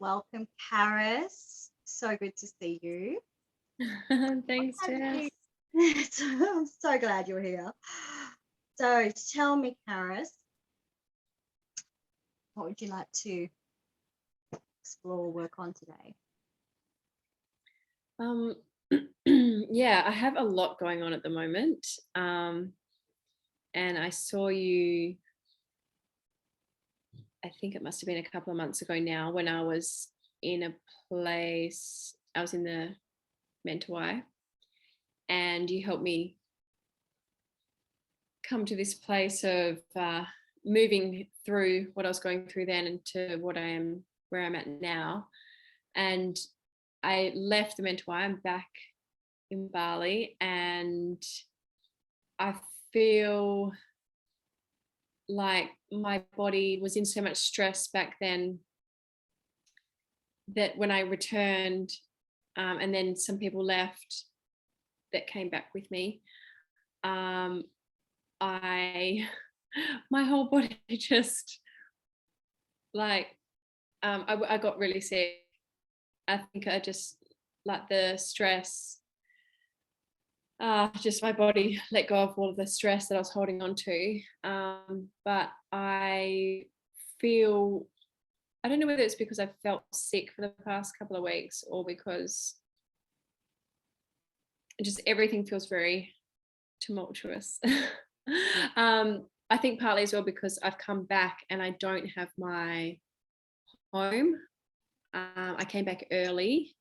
Welcome, Karis. So good to see you. Thanks, Jess. I'm so glad you're here. So tell me, Karis, what would you like to explore, work on today? Yeah, I have a lot going on at the moment. And I saw you, I think it must have been a couple of months ago now, when I was in a place, I was in the Mentawai, and you helped me come to this place of moving through what I was going through then into where I'm at now. And I left the Mentawai, I'm back in Bali, and I feel like my body was in so much stress back then that when I returned, and then some people left that came back with me, my whole body just like, I got really sick. I think I just, like, the stress, just my body let go of all of the stress that I was holding on to. But I don't know whether it's because I've felt sick for the past couple of weeks or because just everything feels very tumultuous. I think partly as well because I've come back and I don't have my home. I came back early,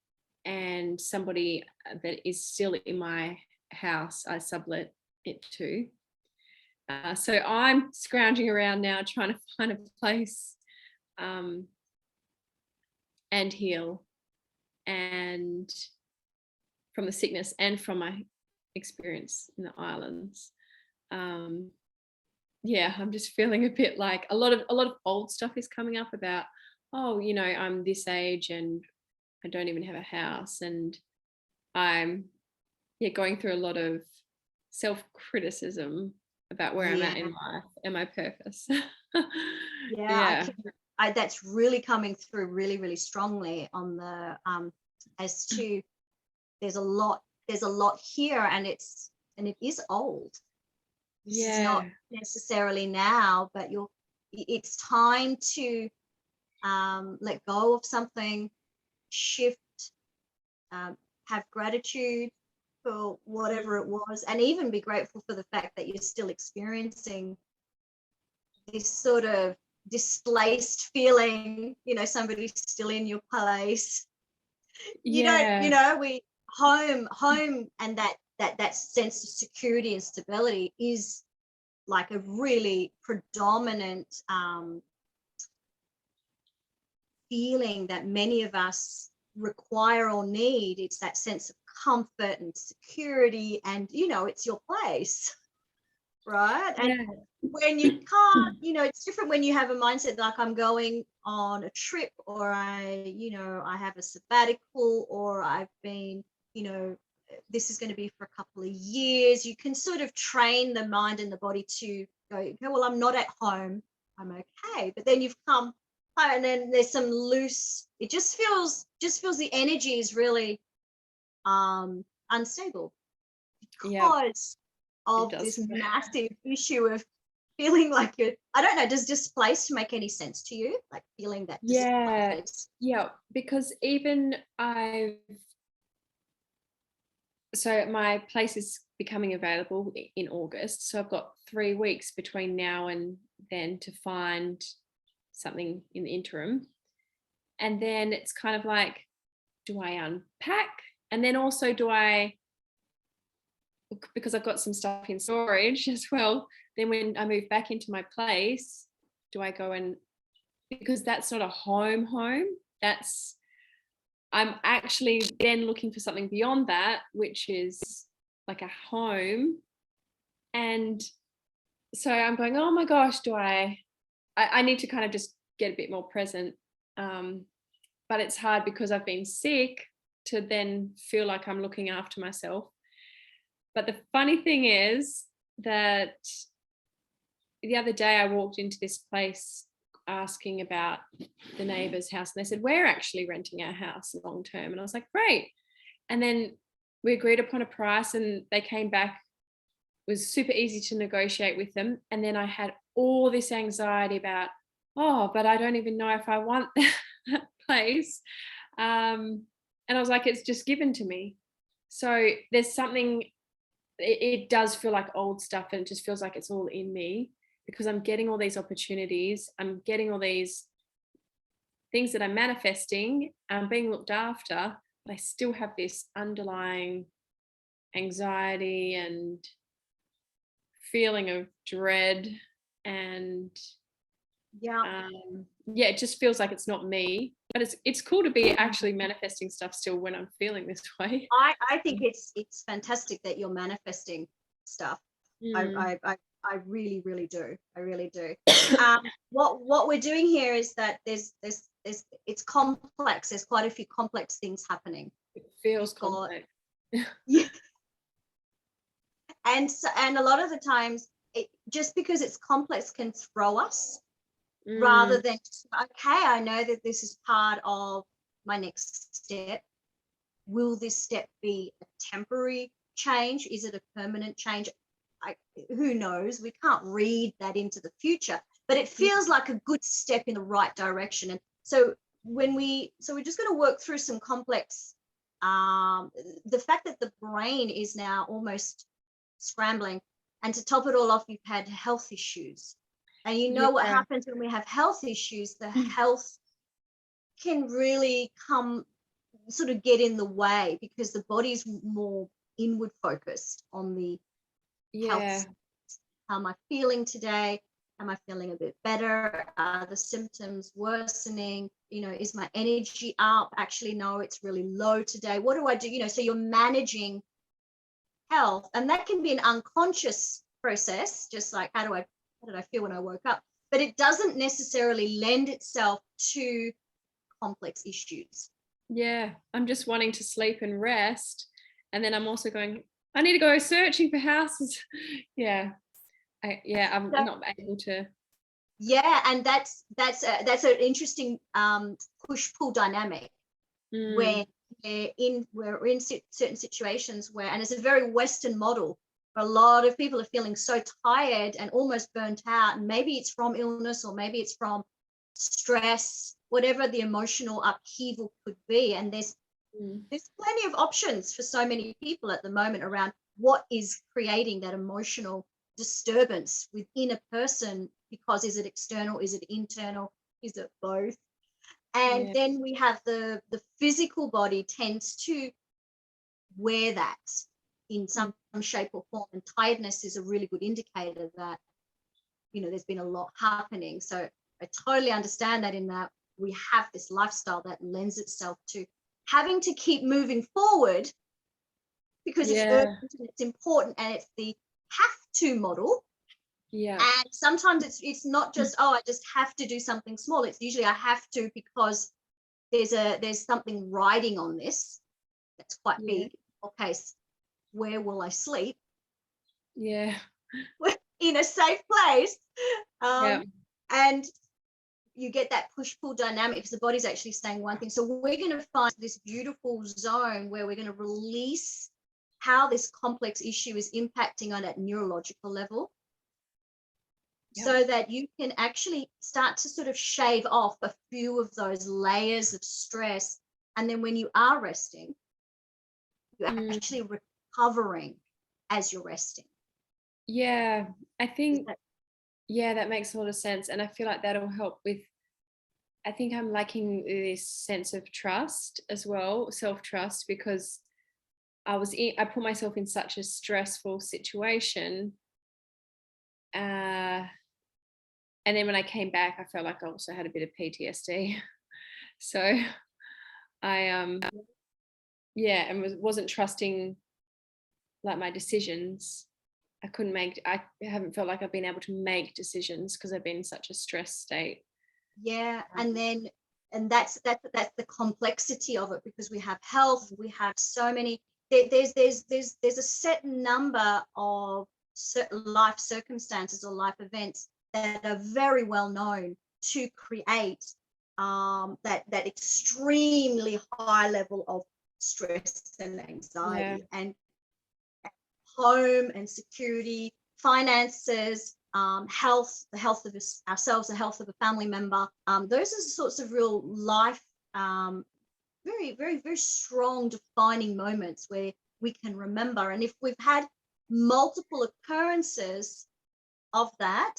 and somebody that is still in my house, I sublet it to. So I'm scrounging around now trying to find a place and heal, and from the sickness and from my experience in the islands. Yeah, I'm just feeling a bit like a lot of old stuff is coming up about, oh, I'm this age and I don't even have a house, and I'm going through a lot of self-criticism about where I'm Yeah, at in life and my purpose. yeah, Yeah. that's really coming through really, really strongly on the as to there's a lot here, and it is old. This is not Yeah. necessarily now, but it's time to let go of something, shift, have gratitude for whatever it was, and even be grateful for the fact that you're still experiencing this sort of displaced feeling, somebody's still in your place. Yeah. We home and that sense of security and stability is like a really predominant feeling that many of us require or need. It's that sense of comfort and security, and it's your place, right? And Yeah. when you can't, it's different when you have a mindset like I'm going on a trip, or I have a sabbatical, or I've been, this is going to be for a couple of years. You can sort of train the mind and the body to go, okay, well, I'm not at home, I'm okay. But then you've come, and then there's some loose, it just feels the energy is really unstable Yeah. because It of does. this massive issue of feeling like you're, I don't know, does displaced make any sense to you? Like feeling that Yeah. displaced? Yeah. Because even so my place is becoming available in August. So I've got 3 weeks between now and then to find something in the interim. And then it's kind of like, do I unpack? And then also because I've got some stuff in storage as well, then when I move back into my place, do I go and, because that's not a home, I'm actually then looking for something beyond that, which is like a home. And so I'm going, oh my gosh, I need to kind of just get a bit more present. But it's hard because I've been sick to then feel like I'm looking after myself. But the funny thing is that the other day I walked into this place asking about the neighbour's house, and they said, we're actually renting our house long term. And I was like, great. And then we agreed upon a price, and they came back. It was super easy to negotiate with them. And then I had all this anxiety about, oh, but I don't even know if I want that place. And I was like, it's just given to me. So there's something, it does feel like old stuff, and it just feels like it's all in me, because I'm getting all these opportunities. I'm getting all these things that I'm manifesting. I'm being looked after, but I still have this underlying anxiety and feeling of dread. And Yeah. yeah, it just feels like it's not me, but it's cool to be actually manifesting stuff still when I'm feeling this way. I think it's fantastic that you're manifesting stuff. I really, really do. I really do. What we're doing here is that there's it's complex. There's quite a few complex things happening. It feels complex. Yeah. And a lot of the times, just because it's complex can throw us, rather than okay, I know that this is part of my next step. Will this step be a temporary change? Is it a permanent change? Who knows? We can't read that into the future, but it feels like a good step in the right direction. And so we're just going to work through some complex, the fact that the brain is now almost scrambling, and to top it all off, you've had health issues. And you know what happens when we have health issues, the health can really sort of get in the way, because the body's more inward focused on the health. How am I feeling today? Am I feeling a bit better? Are the symptoms worsening? Is my energy up? Actually, no, it's really low today. What do I do? So you're managing health, and that can be an unconscious process, just like how did I feel when I woke up? But it doesn't necessarily lend itself to complex issues. Yeah, I'm just wanting to sleep and rest, and then I'm also going, I need to go searching for houses. I'm not able to. Yeah, and that's an interesting push-pull dynamic, where we're in certain situations where, and it's a very Western model, where a lot of people are feeling so tired and almost burnt out, and maybe it's from illness, or maybe it's from stress, whatever the emotional upheaval could be. And there's plenty of options for so many people at the moment around what is creating that emotional disturbance within a person, because is it external, is it internal, is it both? And then we have the physical body tends to wear that in some shape or form, and tiredness is a really good indicator that there's been a lot happening. So I totally understand that, in that we have this lifestyle that lends itself to having to keep moving forward, because it's urgent and it's important, and it's the have to model. And sometimes it's not just, I just have to do something small. It's usually I have to because there's something riding on this that's quite big. Okay, where will I sleep? In a safe place. And you get that push-pull dynamic, because the body's actually saying one thing. So we're going to find this beautiful zone where we're going to release how this complex issue is impacting on that neurological level, so that you can actually start to sort of shave off a few of those layers of stress. And then when you are resting, you're actually recovering as you're resting. Yeah, I think, that makes a lot of sense. And I feel like that'll help with, I think I'm lacking this sense of trust as well, self-trust, because I put myself in such a stressful situation. And then when I came back, I felt like I also had a bit of PTSD. So I, and wasn't trusting like my decisions. I haven't felt like I've been able to make decisions because I've been in such a stress state. And that's the complexity of it, because we have health, we have so many, there's a set number of certain life circumstances or life events that are very well known to create that extremely high level of stress and anxiety, and home and security, finances, health, the health of ourselves, the health of a family member. Those are the sorts of real life, very, very, very strong defining moments where we can remember. And if we've had multiple occurrences of that,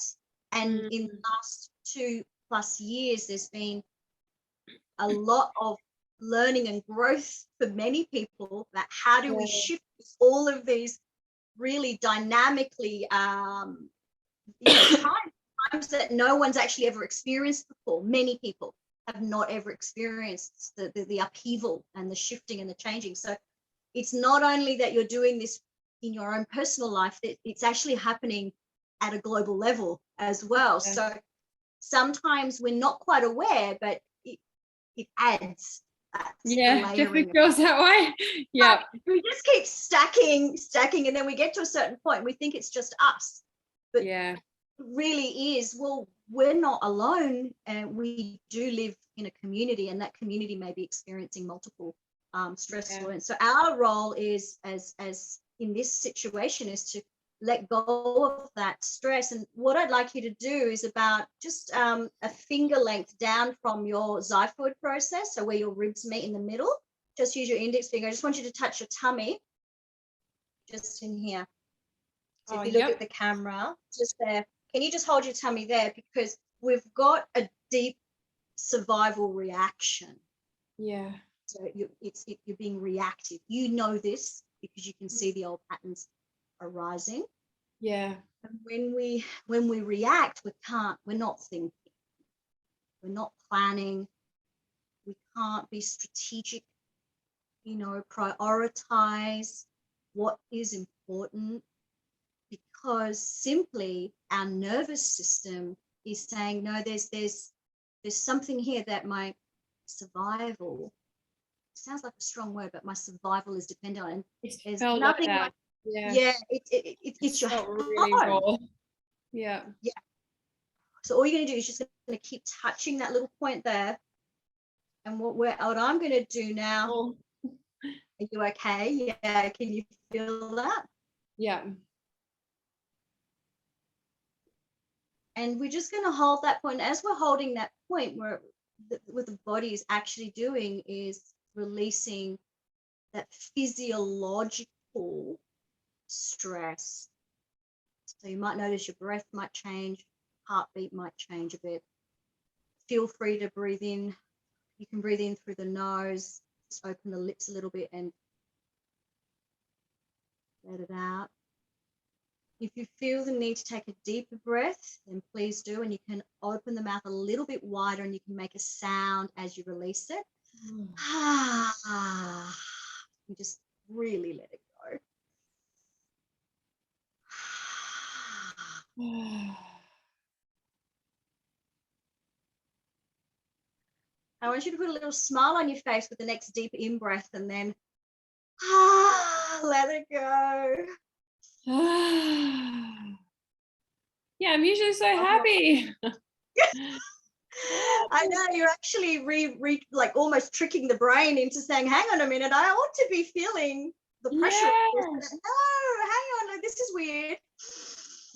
and in the last 2+ years, there's been a lot of learning and growth for many people about how do we shift all of these really dynamically times that no one's actually ever experienced before. Many people have not ever experienced the upheaval and the shifting and the changing. So it's not only that you're doing this in your own personal life, it's actually happening at a global level as well. So sometimes we're not quite aware, but it adds. Definitely feels that way. We just keep stacking, and then we get to a certain point, we think it's just us, but it really is. Well, we're not alone, and we do live in a community, and that community may be experiencing multiple stressful. And so our role is, as in this situation, is to let go of that stress. And what I'd like you to do is about just a finger length down from your xiphoid process, so where your ribs meet in the middle. Just use your index finger. I just want you to touch your tummy, just in here. So if you look at the camera, just there. Can you just hold your tummy there? Because we've got a deep survival reaction. So you're being reactive. You know this because you can see the old patterns arising. And when we react, we're not thinking, we're not planning, we can't be strategic, prioritize what is important, because simply our nervous system is saying, no, there's something here that my survival, sounds like a strong word, but my survival is dependent on. There's nothing like it's your really raw. So all you're going to do is just going to keep touching that little point there. And what I'm going to do now, are you okay? Yeah, can you feel that? And we're just going to hold that point. As we're holding that point, what the body is actually doing is releasing that physiological stress. So you might notice your breath might change, heartbeat might change a bit. Feel free to breathe in. You can breathe in through the nose, just open the lips a little bit and let it out. If you feel the need to take a deeper breath, then please do, and you can open the mouth a little bit wider and you can make a sound as you release it. You just really let it go. I want you to put a little smile on your face with the next deep in-breath, and then let it go. I'm usually so happy. I know, you're actually like almost tricking the brain into saying, hang on a minute, I ought to be feeling the pressure. No, hang on, like, this is weird.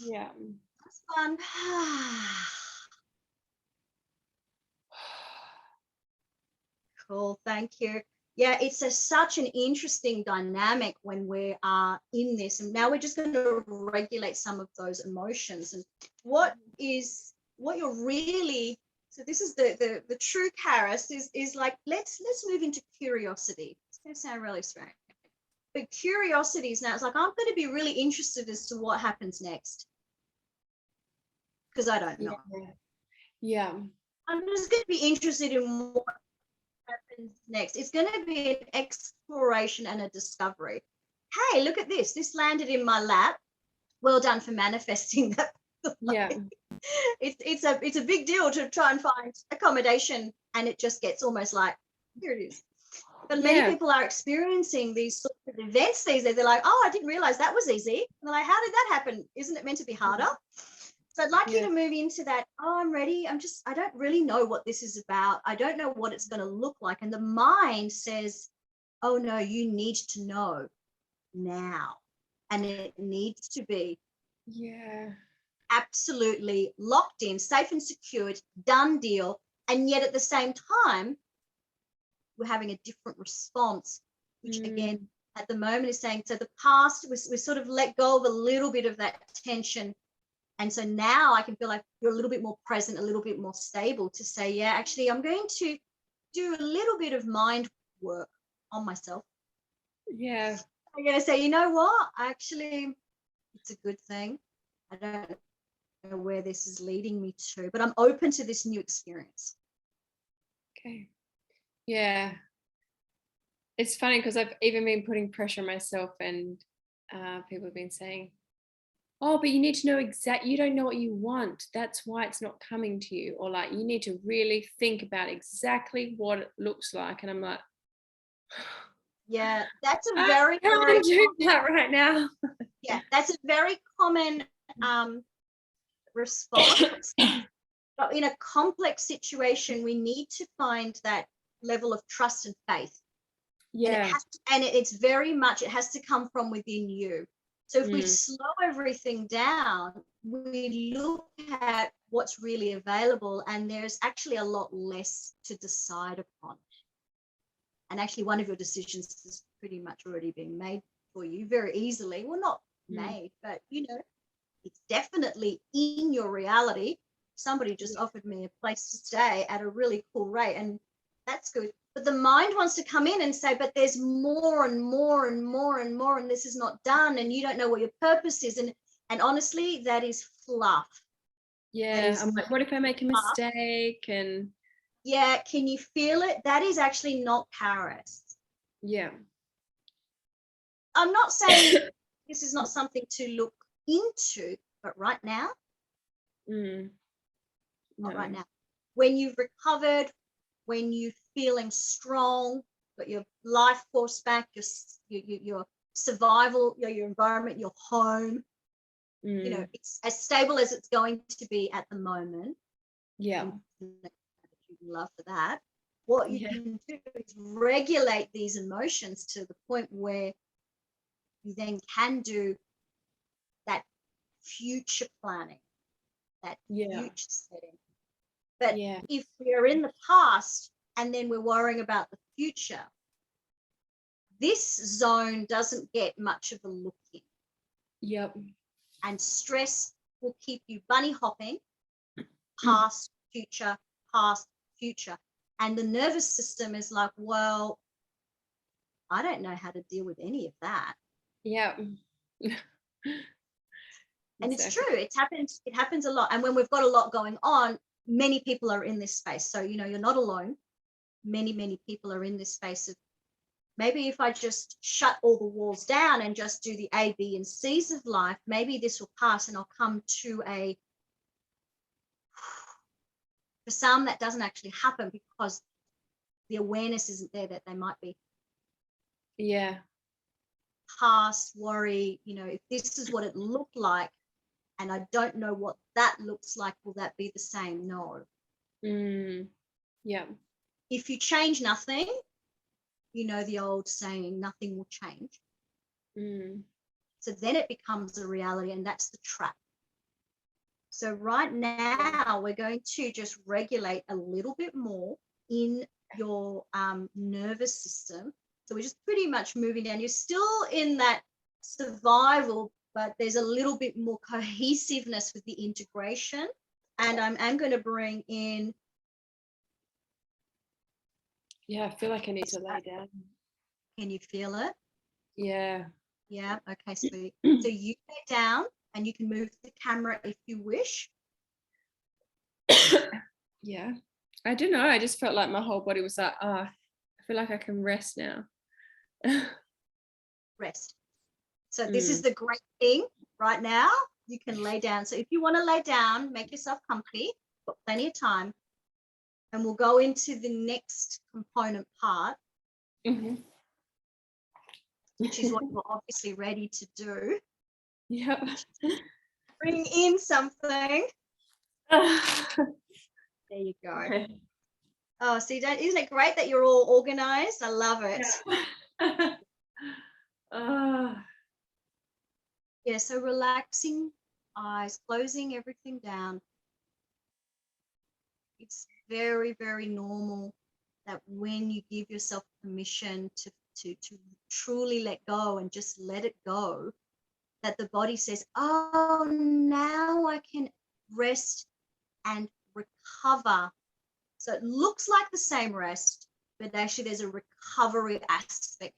That's fun. Cool, thank you. It's such an interesting dynamic when we are in this, and now we're just going to regulate some of those emotions. And what you're really, so this is the true Karis is like, let's move into curiosity. It's going to sound really strange, but curiosity is now, it's like, I'm going to be really interested as to what happens next, because I don't know. I'm just going to be interested in what happens next. It's going to be an exploration and a discovery. Hey, look at this. This landed in my lap. Well done for manifesting that. It's a big deal to try and find accommodation, and it just gets almost like, here it is. But many people are experiencing these sorts of events these days. They're like, oh, I didn't realize that was easy. And they're like, how did that happen? Isn't it meant to be harder? So I'd like you to move into that. Oh, I'm ready. I don't really know what this is about. I don't know what it's going to look like. And the mind says, oh no, you need to know now. And it needs to be absolutely locked in, safe and secured, done deal. And yet at the same time, we're having a different response, which again, at the moment is saying, so the past, we sort of let go of a little bit of that tension. And so now I can feel like you're a little bit more present, a little bit more stable to say, yeah, actually, I'm going to do a little bit of mind work on myself. Yeah. I'm going to say, you know what? Actually, it's a good thing. I don't know where this is leading me to, but I'm open to this new experience. Okay. Yeah. It's funny because I've even been putting pressure on myself, and people have been saying, oh, but you need to know you don't know what you want. That's why it's not coming to you. Or like, you need to really think about exactly what it looks like. And I'm like, yeah, that's a I very, can't do that right now. Yeah, that's a very common response. But in a complex situation, we need to find that level of trust and faith. Yeah. And it's very much, it has to come from within you. So if we slow everything down, we look at what's really available, and there's actually a lot less to decide upon. And actually, one of your decisions has pretty much already been made for you very easily. Well, not made, but it's definitely in your reality. Somebody just offered me a place to stay at a really cool rate, and that's good. But the mind wants to come in and say, but there's more and more and more and more, and this is not done, and you don't know what your purpose is. And honestly, that is fluff. Yeah. I'm like, what if I make a mistake? And yeah, can you feel it? That is actually not Paris. Yeah. I'm not saying this is not something to look into, but right now, not right now. When you've recovered, when you're feeling strong, got your life force back, your survival, your environment, your home, it's as stable as it's going to be at the moment. Yeah. Love for that. What you can do is regulate these emotions to the point where you then can do that future planning, that future setting. But if we're in the past and then we're worrying about the future, this zone doesn't get much of a look in. Yep. And stress will keep you bunny hopping, past, future, past, future. And the nervous system is like, well, I don't know how to deal with any of that. Yeah. And it's true. It happens a lot. And when we've got a lot going on, many people are in this space. So, you're not alone. Many, many people are in this space of, maybe if I just shut all the walls down and just do the A, B, and C's of life, maybe this will pass and I'll come to for some, that doesn't actually happen because the awareness isn't there that they might be. Yeah. Past worry, if this is what it looked like and I don't know what that looks like, will that be the same? No. Yeah. If you change nothing, the old saying, nothing will change. So then it becomes a reality, and that's the trap. So right now we're going to just regulate a little bit more in your nervous system. So we're just pretty much moving down. You're still in that survival, but there's a little bit more cohesiveness with the integration. And I'm going to bring in. Yeah, I feel like I need to lay down. Can you feel it? Yeah. Yeah. Okay, sweet. So you lay down and you can move the camera if you wish. Yeah. I don't know. I just felt like my whole body was like, I feel like I can rest now. Rest. So this is the great thing right now. You can lay down. So if you want to lay down, make yourself comfy, got plenty of time. And we'll go into the next component part, which is what you're obviously ready to do. Yeah. bring in something. There you go. Okay. Oh, see, isn't it great that you're all organized? I love it. Yeah, so relaxing eyes, closing everything down. It's very, very normal that when you give yourself permission to truly let go and just let it go, that the body says, oh, now I can rest and recover. So it looks like the same rest, but actually there's a recovery aspect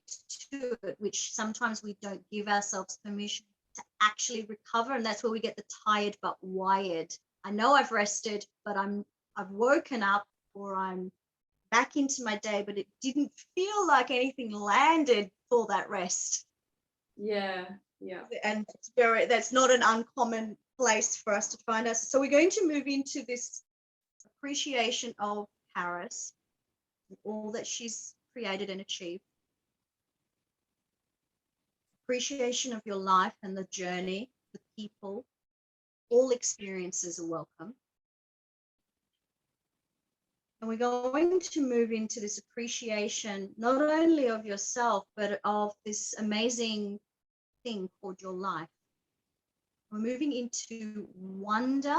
to it, which sometimes we don't give ourselves permission to actually recover. And that's where we get the tired but wired. I know I've rested, but I've woken up, or I'm back into my day, but it didn't feel like anything landed for that rest. Yeah. And that's not an uncommon place for us to find us. So we're going to move into this appreciation of Paris, all that she's created and achieved. Appreciation of your life and the journey, the people, all experiences are welcome. And we're going to move into this appreciation, not only of yourself, but of this amazing thing called your life. We're moving into wonder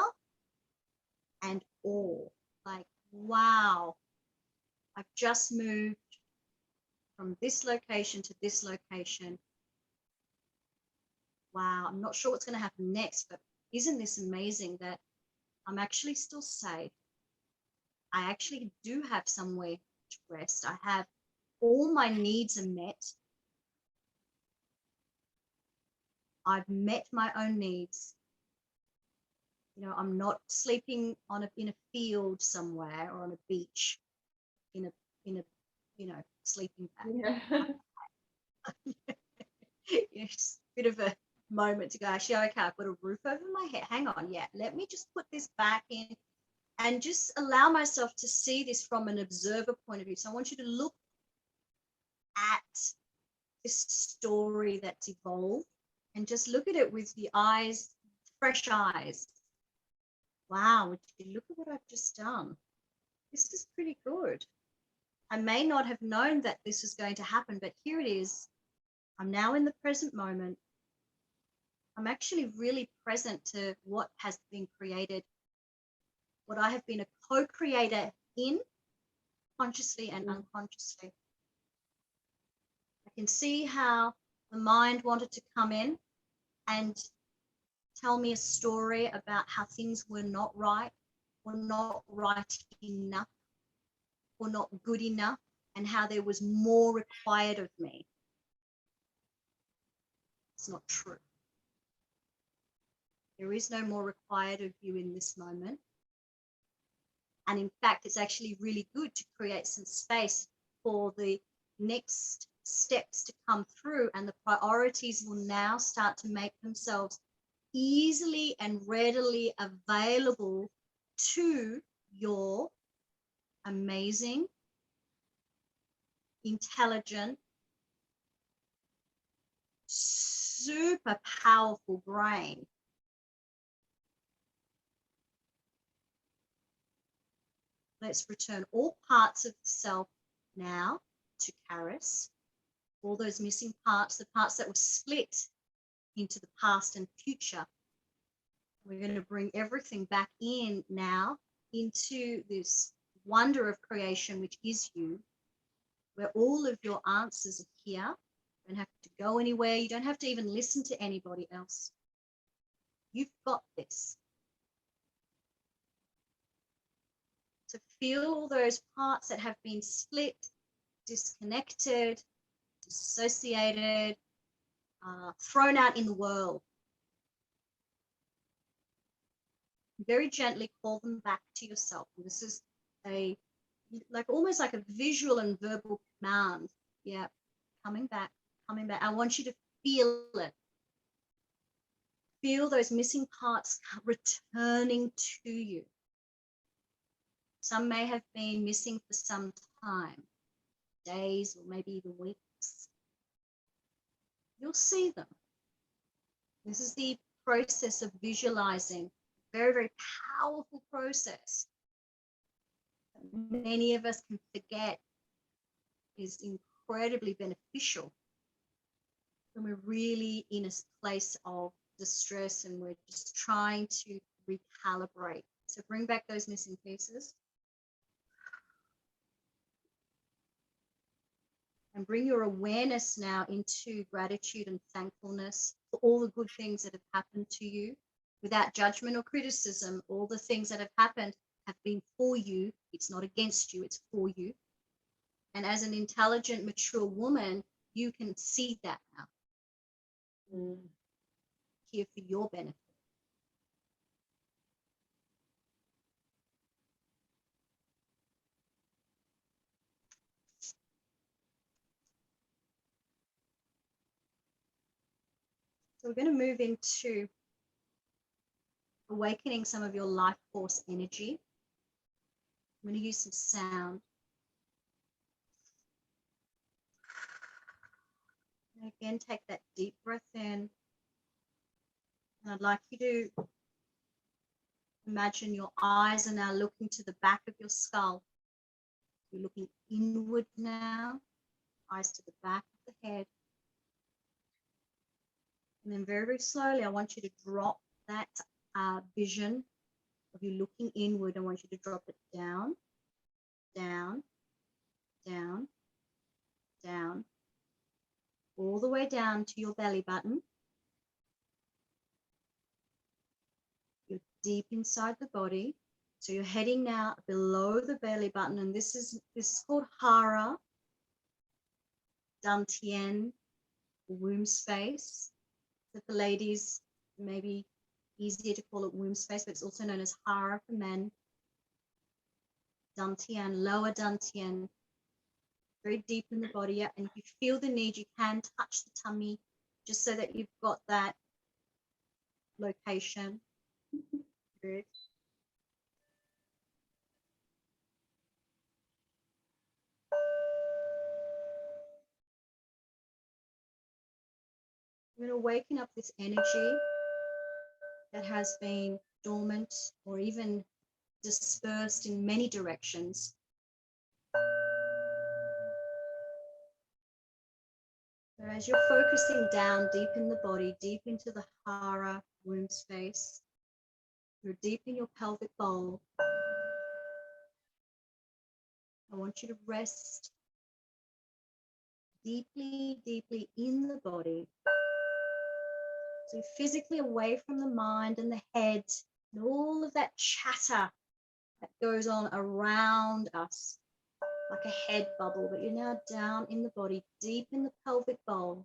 and awe. Like, wow, I've just moved from this location to this location. Wow, I'm not sure what's going to happen next, but isn't this amazing that I'm actually still safe? I actually do have somewhere to rest. I have all my needs are met. I've met my own needs. You know, I'm not sleeping in a field somewhere or on a beach in a sleeping bag. Yeah. It's a bit of a moment to go, actually, okay, I've got a roof over my head. Hang on, yeah, let me just put this back in and just allow myself to see this from an observer point of view. So I want you to look at this story that's evolved and just look at it with the eyes, fresh eyes. Wow, would you look at what I've just done? This is pretty good. I may not have known that this was going to happen, but here it is. I'm now in the present moment. I'm actually really present to what has been created, what I have been a co-creator in, consciously and unconsciously. I can see how the mind wanted to come in and tell me a story about how things were not right enough, or not good enough, and how there was more required of me. It's not true. There is no more required of you in this moment. And in fact, it's actually really good to create some space for the next steps to come through, and the priorities will now start to make themselves easily and readily available to your amazing, intelligent, super powerful brain. Let's return all parts of the self now to Caris. All those missing parts, the parts that were split into the past and future. We're going to bring everything back in now into this wonder of creation, which is you, where all of your answers are here. You don't have to go anywhere. You don't have to even listen to anybody else. You've got this. To feel all those parts that have been split, disconnected, dissociated, thrown out in the world. Very gently call them back to yourself. And this is almost like a visual and verbal command. Yeah, coming back, coming back. I want you to feel it. Feel those missing parts returning to you. Some may have been missing for some time, days or maybe even weeks. You'll see them. This is the process of visualizing, very, very powerful process that many of us can forget is incredibly beneficial when we're really in a place of distress and we're just trying to recalibrate. So bring back those missing pieces. And bring your awareness now into gratitude and thankfulness for all the good things that have happened to you without judgment or criticism. All the things that have happened have been for you. It's not against you, it's for you. And as an intelligent, mature woman, you can see that now. Here for your benefit. So we're going to move into awakening some of your life force energy. I'm going to use some sound. And again, take that deep breath in. And I'd like you to imagine your eyes are now looking to the back of your skull. You're looking inward now, eyes to the back of the head. And then very, very slowly, I want you to drop that vision of you looking inward. I want you to drop it down, down, down, down, all the way down to your belly button. You're deep inside the body. So you're heading now below the belly button, and this is called Hara, Dantian, womb space. That the ladies, maybe easier to call it womb space, but it's also known as Hara for men. Dantian, lower Dantian, very deep in the body. Yeah. And if you feel the need, you can touch the tummy just so that you've got that location. Good. I'm going to waken up this energy that has been dormant or even dispersed in many directions. So as you're focusing down deep in the body, deep into the Hara womb space, you're deep in your pelvic bowl. I want you to rest deeply, deeply in the body. So you're physically away from the mind and the head and all of that chatter that goes on around us like a head bubble, but you're now down in the body, deep in the pelvic bowl.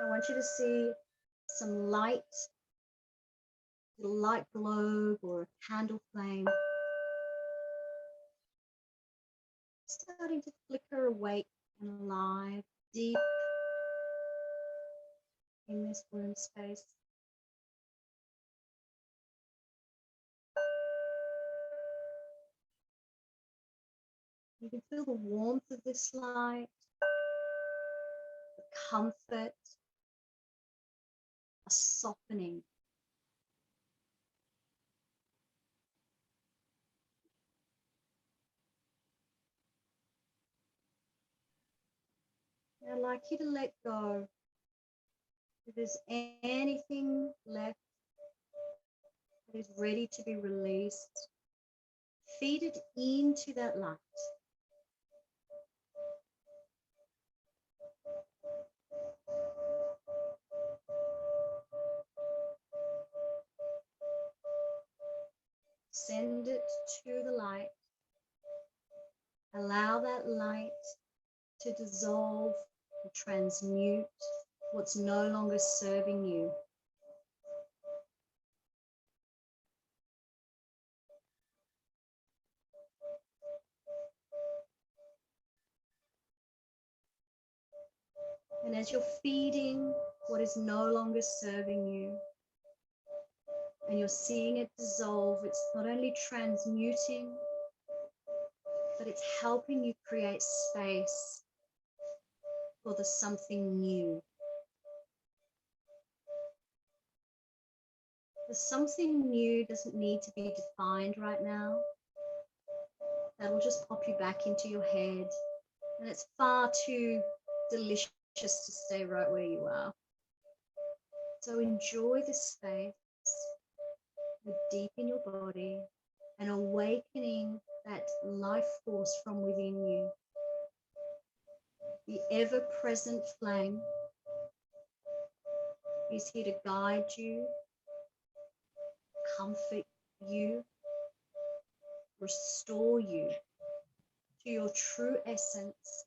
I want you to see some light, a light globe or a candle flame starting to flicker awake and alive deep in this womb space. You can feel the warmth of this light, the comfort, a softening. I'd like you to let go. If there's anything left that is ready to be released, feed it into that light. Send it to the light. Allow that light to dissolve and transmute what's no longer serving you. And as you're feeding what is no longer serving you, and you're seeing it dissolve, it's not only transmuting but it's helping you create space for the something new. The something new doesn't need to be defined right now. That'll just pop you back into your head. And it's far too delicious to stay right where you are. So enjoy the space, deep in your body, and awakening that life force from within you. The ever-present flame is here to guide you, comfort you, restore you to your true essence.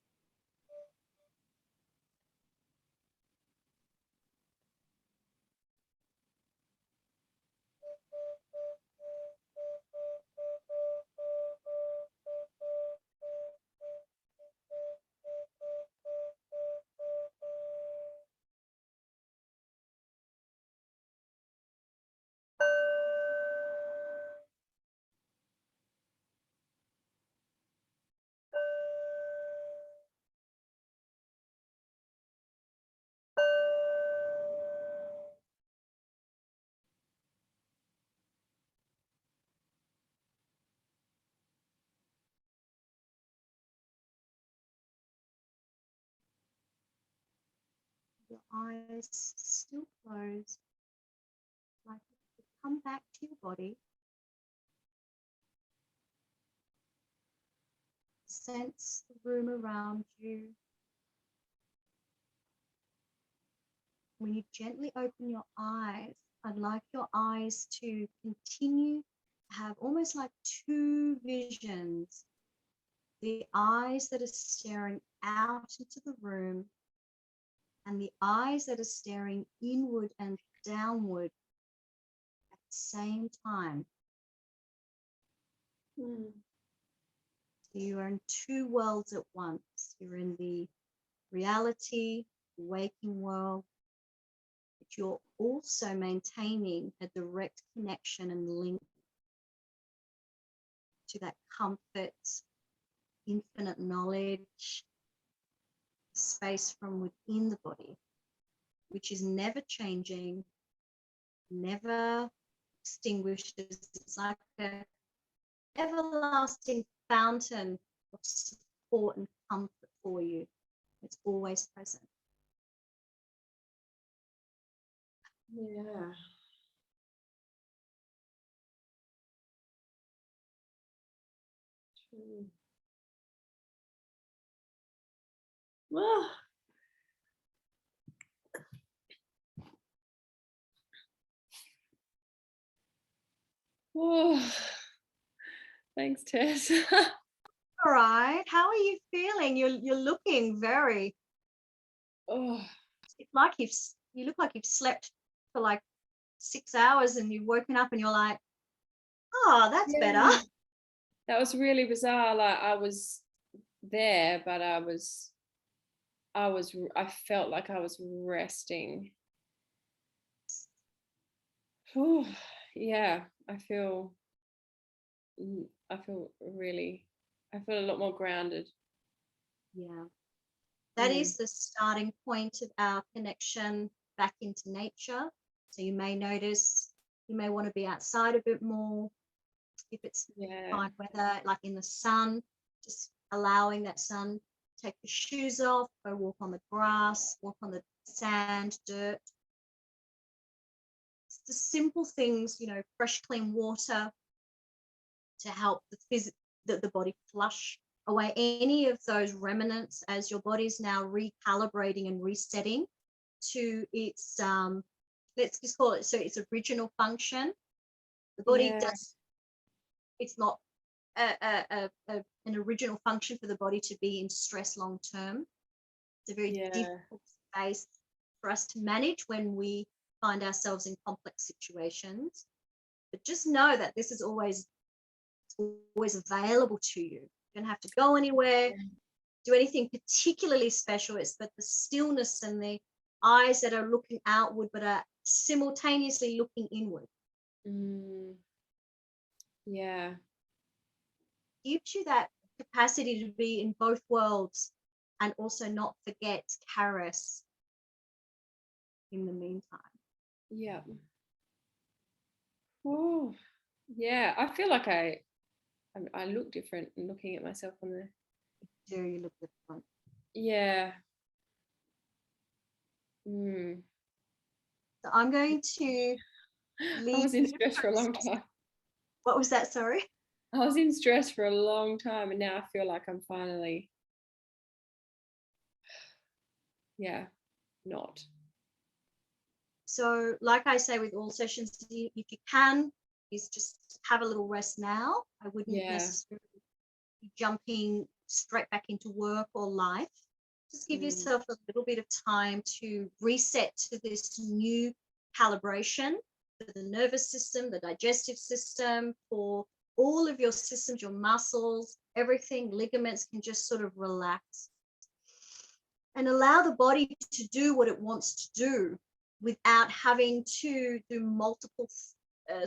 Your eyes still closed, like you come back to your body. Sense the room around you. When you gently open your eyes, I'd like your eyes to continue to have almost like two visions. The eyes that are staring out into the room and the eyes that are staring inward and downward at the same time. Mm. So you are in two worlds at once. You're in the reality, waking world, but you're also maintaining a direct connection and link to that comfort, infinite knowledge, space from within the body, which is never changing, never extinguishes. It's like an everlasting fountain of support and comfort for you. It's always present. Yeah. True. Well, oh, thanks, Tess. All right. How are you feeling? You're looking very. Oh, It's like you look like you've slept for like 6 hours and you've woken up and you're like, oh, that's yeah. better. That was really bizarre. Like I was there, but I felt like I was resting. Oh, yeah, I feel really, I feel a lot more grounded. Yeah. That is the starting point of our connection back into nature. So you may notice you may want to be outside a bit more. If it's fine weather, like in the sun, just allowing that sun, take your shoes off, go walk on the grass, walk on the sand, dirt. It's the simple things, fresh, clean water to help the body flush away any of those remnants as your body's now recalibrating and resetting to its let's just call it, so its original function. The body does, it's not an original function for the body to be in stress long term. It's a very difficult space for us to manage when we find ourselves in complex situations. But just know that this is always available to you. You don't have to go anywhere, do anything particularly special. It's but the stillness and the eyes that are looking outward but are simultaneously looking inward. Yeah. Gives you that capacity to be in both worlds and also not forget Karis in the meantime. Yeah. Oh, yeah. I feel like I look different looking at myself on the. Do you look different? Yeah. Mm. So I'm going to I leave was in you. stress for a long time. What was that? Sorry. I was in stress for a long time, and now I feel like I'm finally, yeah, not. So, like I say with all sessions, if you can, is just have a little rest now. I wouldn't Yeah. necessarily be jumping straight back into work or life. Just give yourself a little bit of time to reset to this new calibration for the nervous system, the digestive system, for all of your systems, your muscles, everything, ligaments can just sort of relax and allow the body to do what it wants to do without having to do multiple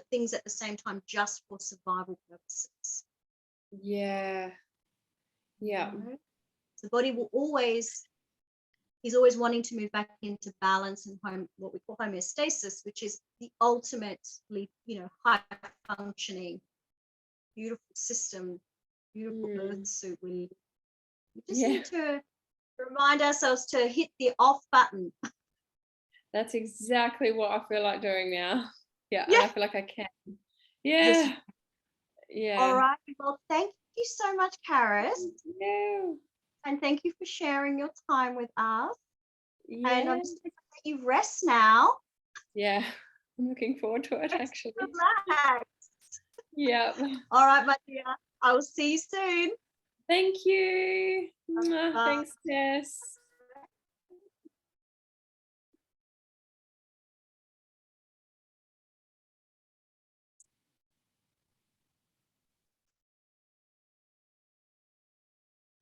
things at the same time just for survival purposes. Yeah. Yeah. You know? The body will always is always wanting to move back into balance and what we call homeostasis, which is the ultimately, high functioning, beautiful system, beautiful earth suit. We just Yeah. need to remind ourselves to hit the off button. That's exactly what I feel like doing now. Yeah, and Yeah. I feel like I can. Yes. Yeah. Yeah. All right. Well, thank you so much, Karis. Yeah. And thank you for sharing your time with us. And I'm Yeah. just going to let you rest now. Yeah. I'm looking forward to it, actually. Relax. Yeah. All right, my dear. I will see you soon. Thank you. Bye. Thanks, Tess.